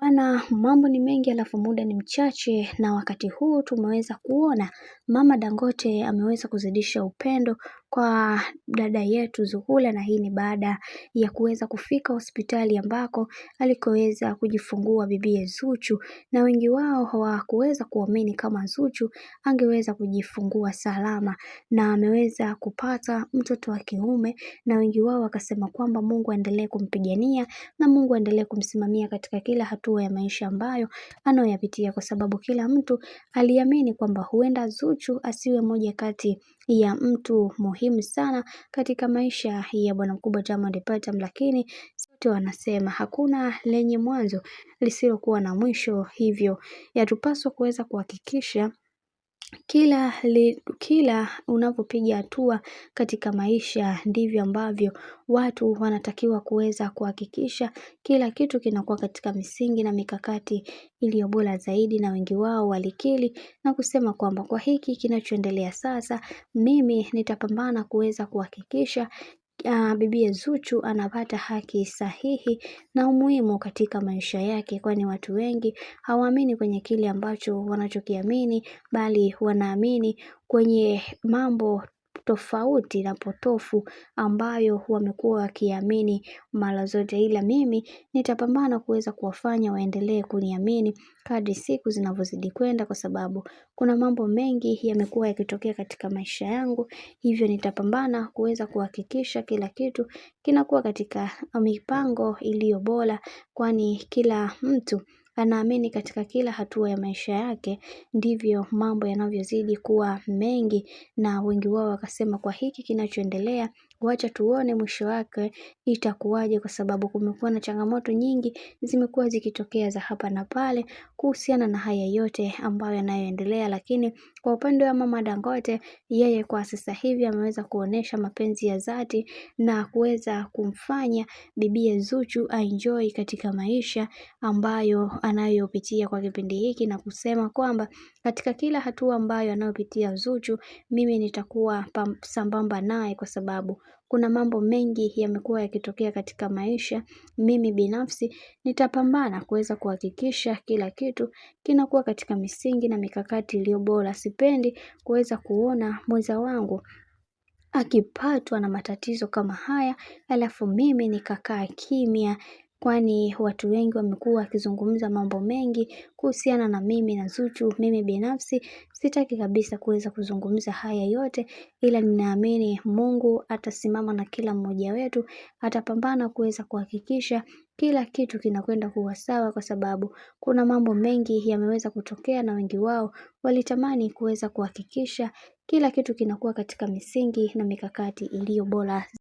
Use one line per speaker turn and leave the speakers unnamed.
Bana, mambo ni mengi alafu muda ni mchache, na wakati huu tumeweza kuona mama Dangote ameweza kuzidisha upendo kwa dada yetu Zuhura, na hii ni baada ya kuweza kufika hospitali ambako alikoweza kujifungua bibie Zuchu, na wengi wao hawakuweza kuamini kama Zuchu angeweza kujifungua salama na ameweza kupata mtoto wa kiume, na wengi wao wakasema kwamba Mungu aendelee kumpigania na Mungu aendelee kumsimamia katika kila hatua ya maisha ambayo anayoyapitia, kwa sababu kila mtu aliamini kwamba huenda Zuchu asiwe moja kati ya mtu muhimu sana katika maisha ya bwana mkubwa Diamond Platnumz, lakini sote wanasema hakuna lenye mwanzo lisilokuwa na mwisho, hivyo yatupaswa kuweza kuhakikisha kila unapopiga hatua katika maisha ndivyo ambavyo watu wanatakiwa kuweza kuhakikisha kila kitu kinakuwa katika misingi na mikakati iliyo bora zaidi, na wengi wao walikiri na kusema kwamba kwa hiki kinachoendelea sasa, mimi nitapambana kuweza kuhakikisha bibie Zuchu anapata haki sahihi na umuhimu katika maisha yake, kwani watu wengi hawaamini kwenye kile ambacho wanachokiamini, bali wanaamini kwenye mambo tofauti na potofu ambayo wamekuwa wakiamini mara zote, ila mimi nitapambana kuweza kuwafanya waendelee kuniamini kadri siku zinavyozidi kwenda, kwa sababu kuna mambo mengi yamekuwa yakitokea katika maisha yangu, hivyo nitapambana kuweza kuhakikisha kila kitu kinakuwa katika mipango iliyo bora, kwani kila mtu anaamini katika kila hatua ya maisha yake ndivyo mambo yanavyozidi kuwa mengi, na wengi wao wakasema kwa hiki kinachoendelea, wacha tuone mwisho wake itakuwaje, kwa sababu kumekuwa na changamoto nyingi zimekuwa zikitokea za hapa na pale kuhusiana na haya yote ambayo yanayoendelea, lakini kwa upande wa mama Dangote, yeye kwa sasa hivi ameweza kuonesha mapenzi ya dhati na kuweza kumfanya bibie Zuchu aenjoy katika maisha ambayo anayopitia kwa kipindi hiki, na kusema kwamba katika kila hatua ambayo anayopitia Zuchu, mimi nitakuwa sambamba naye, kwa sababu kuna mambo mengi yamekuwa yakitokea katika maisha. Mimi binafsi nitapambana kuweza kuhakikisha kila kitu kinakuwa katika misingi na mikakati iliyo bora. Sipendi kuweza kuona mwenza wangu akipatwa na matatizo kama haya alafu mimi nikakaa kimya, kwani watu wengi wamekuwa wakizungumza mambo mengi kuhusiana na mimi na Zuchu. Mimi binafsi sitaki kabisa kuweza kuzungumza haya yote, ila ninaamini Mungu atasimama na kila mmoja wetu, atapambana kuweza kuhakikisha kila kitu kinakwenda kuwa sawa, kwa sababu kuna mambo mengi yameweza kutokea, na wengi wao walitamani kuweza kuhakikisha kila kitu kinakuwa katika misingi na mikakati iliyo bora.